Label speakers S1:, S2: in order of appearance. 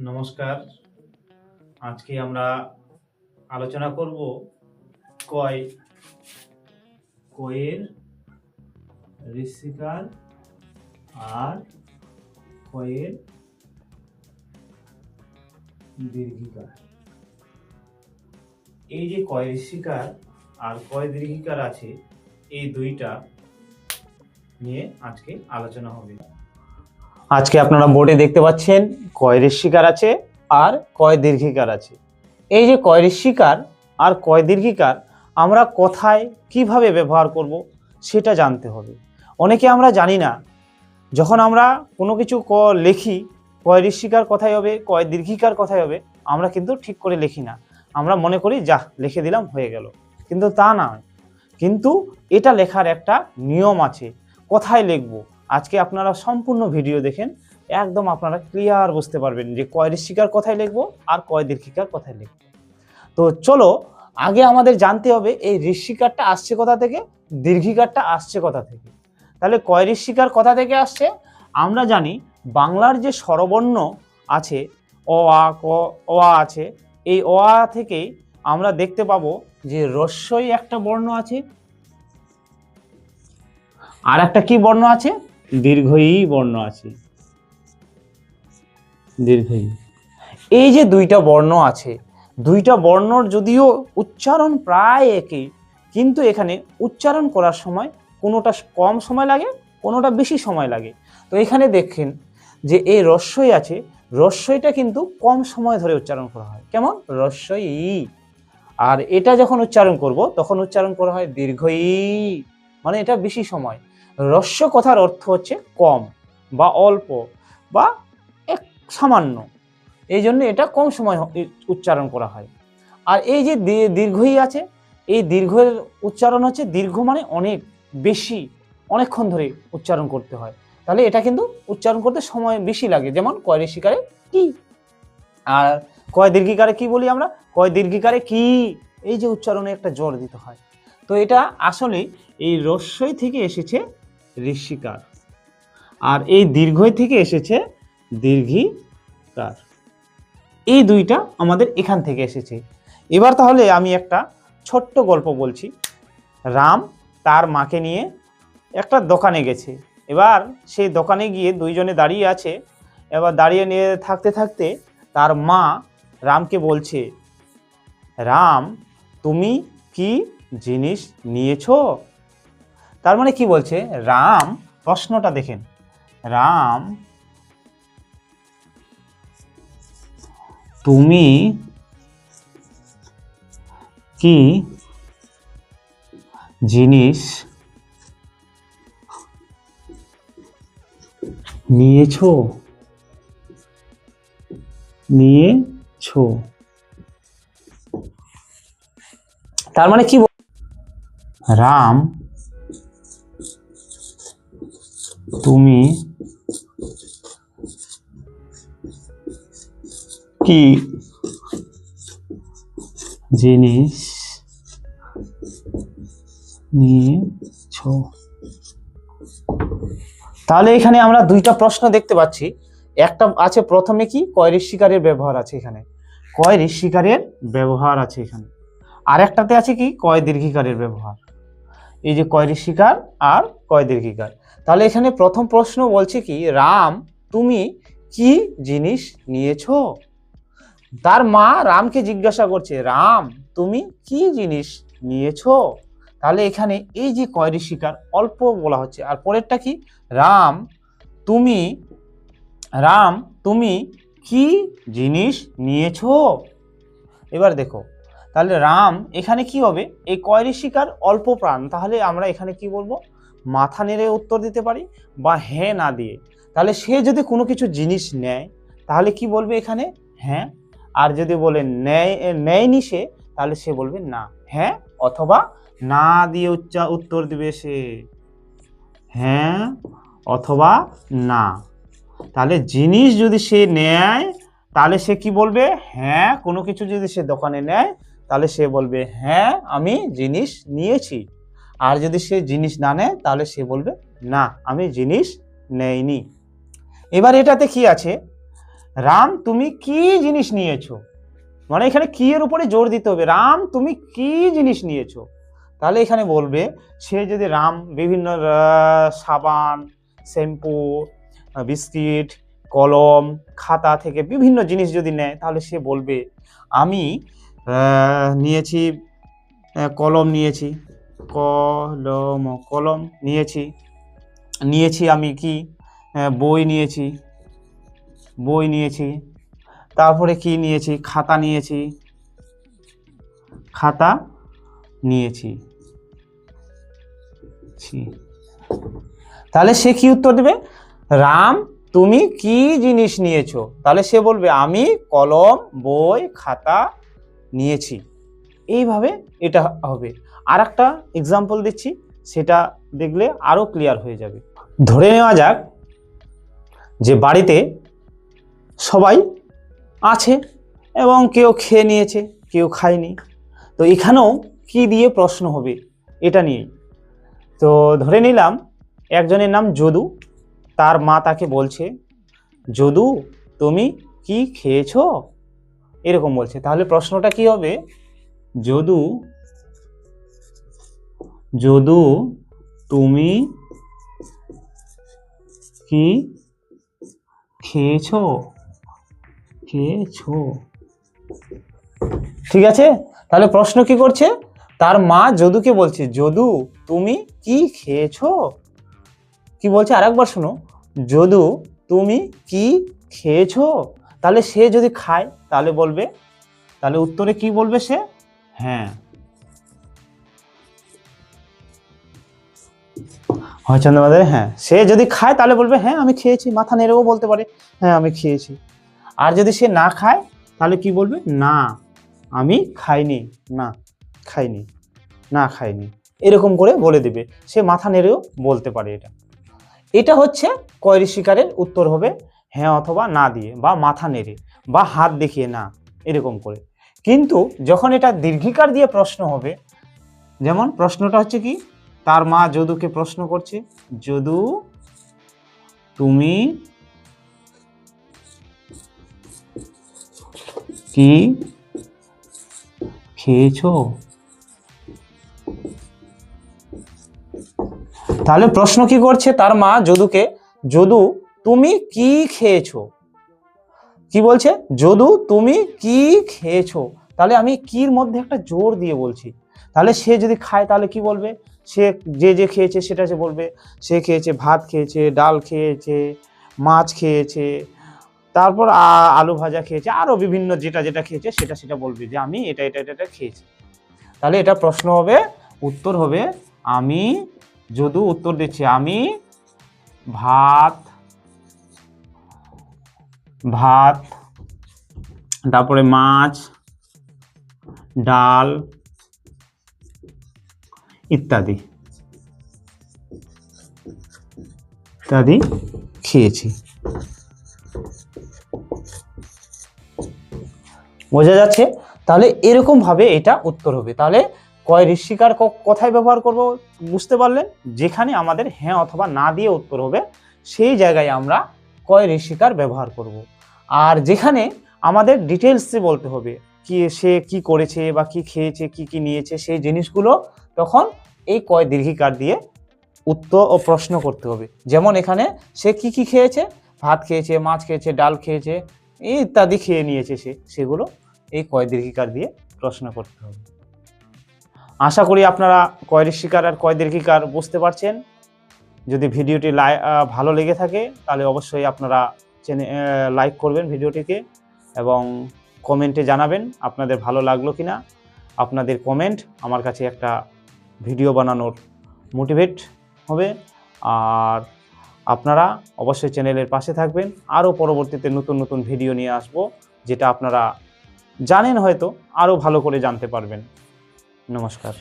S1: নমস্কার। আজকে আমরা আলোচনা করব কয় কয়ের ঋষিকার আর কয়ের দীর্ঘিকার। এই যে কয় ঋষিকার আর কয় দীর্ঘিকার আছে, এই দুইটা নিয়ে আজকে আলোচনা হবে। আজকে আপনারা বোর্ডে দেখতে পাচ্ছেন কয় ঋষিকার আছে আর কয় দীর্ঘিকার আছে। এই যে কয় ঋষিকার আর কয় দীর্ঘিকার আমরা কথায় কিভাবে ব্যবহার করব সেটা জানতে হবে। অনেকে আমরা জানি না, যখন আমরা কোনো কিছু লিখি কয় ঋষিকার কথাই হবে কয় দীর্ঘিকার কথাই হবে, আমরা কিন্তু ঠিক করে লিখি না। আমরা মনে করি যা লিখে দিলাম হয়ে গেল, কিন্তু তা নয়। কিন্তু এটা লেখার একটা নিয়ম আছে, কোথায় লিখব। আজকে আপনারা সম্পূর্ণ ভিডিও দেখেন, একদম আপনারা ক্লিয়ার বুঝতে পারবেন যে কয় ঋষিকার কথায় লিখব আর কয় দীর্ঘিকার কথায় লিখব। তো চলো, আগে আমাদের জানতে হবে এই ঋষিকারটা আসছে কোথা থেকে, দীর্ঘিকারটা আসছে কোথা থেকে। তাহলে কয় ঋষিকার কোথা থেকে আসছে? আমরা জানি বাংলার যে স্বরবর্ণ আছে, অ আ ক অ আ আছে, এই অ আ থেকেই আমরা দেখতে পাবো যে রস্বই একটা বর্ণ আছে, আর একটা কি বর্ণ আছে? দীর্ঘই বর্ণ আছে। দীর্ঘই। এই যে দুইটা বর্ণ আছে, দুইটা বর্ণর যদিও উচ্চারণ প্রায় একই, কিন্তু এখানে উচ্চারণ করার সময় কোনোটা কম সময় লাগে, কোনোটা বেশি সময় লাগে। তো এখানে দেখেন যে এই রস্বই আছে, রস্বইটা কিন্তু কম সময় ধরে উচ্চারণ করা হয়। কেমন? রস্বই ই। আর এটা যখন উচ্চারণ করব তখন উচ্চারণ করা হয় দীর্ঘ ই, মানে এটা বেশি সময়। রস্য কথার অর্থ হচ্ছে কম বা অল্প বা এক সামান্য, এই জন্য এটা কম সময় উচ্চারণ করা হয়। আর এই যে দীর্ঘই আছে, এই দীর্ঘের উচ্চারণ হচ্ছে দীর্ঘ মানে অনেক বেশি, অনেকক্ষণ ধরে উচ্চারণ করতে হয়। তাহলে এটা কিন্তু উচ্চারণ করতে সময় বেশি লাগে, যেমন কয় ঋষিকারে কি। আর কয় দীর্ঘিকারে কি বলি আমরা? কয় দীর্ঘিকারে কি, এই যে উচ্চারণে একটা জোর দিতে হয়। তো এটা আসলে এই রস্বই থেকে এসেছে ঋষিকার, আর এই দীর্ঘই থেকে এসেছে দীর্ঘিকার। এই দুইটা আমাদের এখান থেকে এসেছে। এবার তাহলে আমি একটা ছোট্ট গল্প বলছি। রাম তার মাকে নিয়ে একটা দোকানে গেছে। এবার সেই দোকানে গিয়ে দুইজনে দাঁড়িয়ে আছে। এবার দাঁড়িয়ে নিয়ে থাকতে থাকতে তার মা রামকে বলছে, রাম তুমি কি জিনিস নিয়েছো? তার মানে কি বলছে? রাম, প্রশ্নটা দেখেন, রাম তুমি কি জিনিস নিয়েছো? নিয়েছো তার মানে কি? রাম তুমি কি জিনিস নিয়েছো? তাহলে এখানে আমরা দুইটা প্রশ্ন দেখতে পাচ্ছি। একটা আছে প্রথমে কি কয় ঋষিকারের ব্যবহার আছে, এখানে কয় ঋষিকারের ব্যবহার আছে এখানে। আর একটাতে আছে কি কয় দীর্ঘিকারের ব্যবহার। এই যে কয় ঋষিকার আর কয় দীর্ঘিকার। তাহলে এখানে প্রথম প্রশ্ন বলছে কি, রাম তুমি কি জিনিস নিয়েছো? তার মা রামকে জিজ্ঞাসা করছে, রাম তুমি কি জিনিস নিয়েছো? তাহলে এখানে এই যে কয় ঋষিকার অল্প বলা হচ্ছে, আর পরেরটা কি, রাম তুমি কি জিনিস নিয়েছো? এবার দেখো, তাহলে রাম এখানে কি হবে? এই কয় ঋষিকার অল্প প্রাণ, তাহলে আমরা এখানে কি বলবো? মাথা নেড়ে উত্তর দিতে পারি বা হ্যাঁ না দিয়ে। তাহলে সে যদি কোনো কিছু জিনিস নেয় তাহলে কি বলবে এখানে? হ্যাঁ। আর যদি বলে নেয়নি সে, তাহলে সে বলবে না। হ্যাঁ অথবা না দিয়ে উত্তর দিবে সে, হ্যাঁ অথবা না। তাহলে জিনিস যদি সে নেয় তাহলে সে কি বলবে? হ্যাঁ। কোনো কিছু যদি সে দোকানে নেয় তাহলে সে বলবে হ্যাঁ আমি জিনিস নিয়েছি। আর যদি সে জিনিস না নেয় তাহলে সে বলবে না আমি জিনিস নেইনি। এবার এটাতে কি আছে? রাম তুমি কি জিনিস নিয়েছো, মানে এখানে কি এর উপরে জোর দিতে হবে, রাম তুমি কি জিনিস নিয়েছো। তাহলে এখানে বলবে সে যদি রাম বিভিন্ন সাবান, শ্যাম্পু, বিস্কিট, কলম, খাতা থেকে বিভিন্ন জিনিস যদি নেয়, তাহলে সে বলবে আমি নিয়েছি কলম নিয়েছি, কলম নিয়েছি আমি কি বই নিয়েছি, তারপরে কি নিয়েছি, খাতা নিয়েছি। তাহলে সে কি উত্তর দেবে, রাম তুমি কি জিনিস নিয়েছো, তাহলে সে বলবে আমি কলম, বই, খাতা নিয়েছি। এইভাবে এটা হবে। আর একটা এক্সাম্পল দিচ্ছি, সেটা দেখলে আরো ক্লিয়ার হয়ে যাবে। ধরে নেওয়া যাক যে বাড়িতে সবাই আছে এবং কেউ খেয়ে নিয়েছে, কেউ খায়নি। তো এখানেও কি দিয়ে প্রশ্ন হবে এটা নিয়েই। তো ধরে নিলাম একজনের নাম যদু, তার মা তাকে বলছে যদু তুমি কি খেয়েছো, এরকম বলছে। তাহলে প্রশ্নটা কি হবে, যদু তুমি কি খেয়েছো। ঠিক আছে, তাহলে প্রশ্ন কি করছে, তার মা যদুকে বলছে যদু তুমি কি খেয়েছো। কি বলছে আরেকবার শোনো, যদু তুমি কি খেয়েছো। তাহলে সে যদি খায় তাহলে বলবে, তাহলে উত্তরে কি বলবে সে, হ্যাঁ। হয় চন্দ্রমাদের, হ্যাঁ। সে যদি খায় তাহলে বলবে হ্যাঁ আমি খেয়েছি, মাথা নেড়েও বলতে পারে হ্যাঁ আমি খেয়েছি। আর যদি সে না খায় তাহলে কি বলবে, না আমি খাইনি, খাইনি, এরকম করে বলে দেবে। সে মাথা নেড়েও বলতে পারে। এটা হচ্ছে কয় ঋষিকারের উত্তর হবে হ্যাঁ অথবা না দিয়ে, বা মাথা নেড়ে, বা হাত দেখিয়ে না, এরকম করে। কিন্তু যখন এটা দীর্ঘিকার দিয়ে প্রশ্ন হবে, যেমন প্রশ্নটা হচ্ছে কি, তার মা যদুকে প্রশ্ন করছে যদু তুমি কি খেয়েছো। তাহলে প্রশ্ন কি করছে, তার মা যদুকে যদু তুমি কি খেয়েছো, কি বলছে যদু তুমি কি খেয়েছো। তাহলে আমি কির মধ্যে একটা জোর দিয়ে বলছি। তাহলে সে যদি খায় তাহলে কি বলবে, সে যে খেয়েছে সেটা যে বলবে, সে খেয়েছে ভাত খেয়েছে, ডাল খেয়েছে, মাছ খেয়েছে, তারপর আলু ভাজা খেয়েছে, আরো বিভিন্ন যেটা খেয়েছে সেটা বলবে যে আমি এটা খেয়েছি। তাহলে এটা প্রশ্ন হবে, উত্তর হবে আমি যদু উত্তর দিচ্ছি আমি ভাত, তারপরে মাছ, ডাল ইত্যাদি খেয়েছি। বোঝা যাচ্ছে? তাহলে এরকম ভাবে এটা উত্তর হবে। তাহলে কয় ঋষিকার কথায় ব্যবহার করব, বুঝতে পারলেন? যেখানে আমাদের হ্যাঁ অথবা না দিয়ে উত্তর হবে সেই জায়গায় আমরা কয় ঋষিকার ব্যবহার করব। আর যেখানে আমাদের ডিটেলসে বলতে হবে কি সে কি করেছে বা কি খেয়েছে, কি নিয়েছে, সেই জিনিসগুলো তখন এই কয় দীর্ঘিকার দিয়ে উত্তর ও প্রশ্ন করতে হবে। যেমন এখানে সে কি খেয়েছে, ভাত খেয়েছে, মাছ খেয়েছে, ডাল খেয়েছে, ইত্যাদি খেয়ে নিয়েছে, সেগুলো এই কয় দীর্ঘিকার দিয়ে প্রশ্ন করতে হবে। আশা করি আপনারা কয় ঋষিকার আর কয় দীর্ঘিকার বুঝতে পারছেন। যদি ভিডিওটি ভালো লেগে থাকে তাহলে অবশ্যই আপনারা লাইক করবেন ভিডিওটিকে এবং কমেন্টে জানাবেন আপনাদের ভালো লাগলো কিনা। আপনাদের কমেন্ট আমার কাছে একটা ভিডিও বানানোর মোটিভেট হবে। আর আপনারা অবশ্যই চ্যানেলের পাশে থাকবেন। আরও পরবর্তীতে নতুন ভিডিও নিয়ে আসব, যেটা আপনারা জানেন হয়তো আরও ভালো করে জানতে পারবেন। নমস্কার।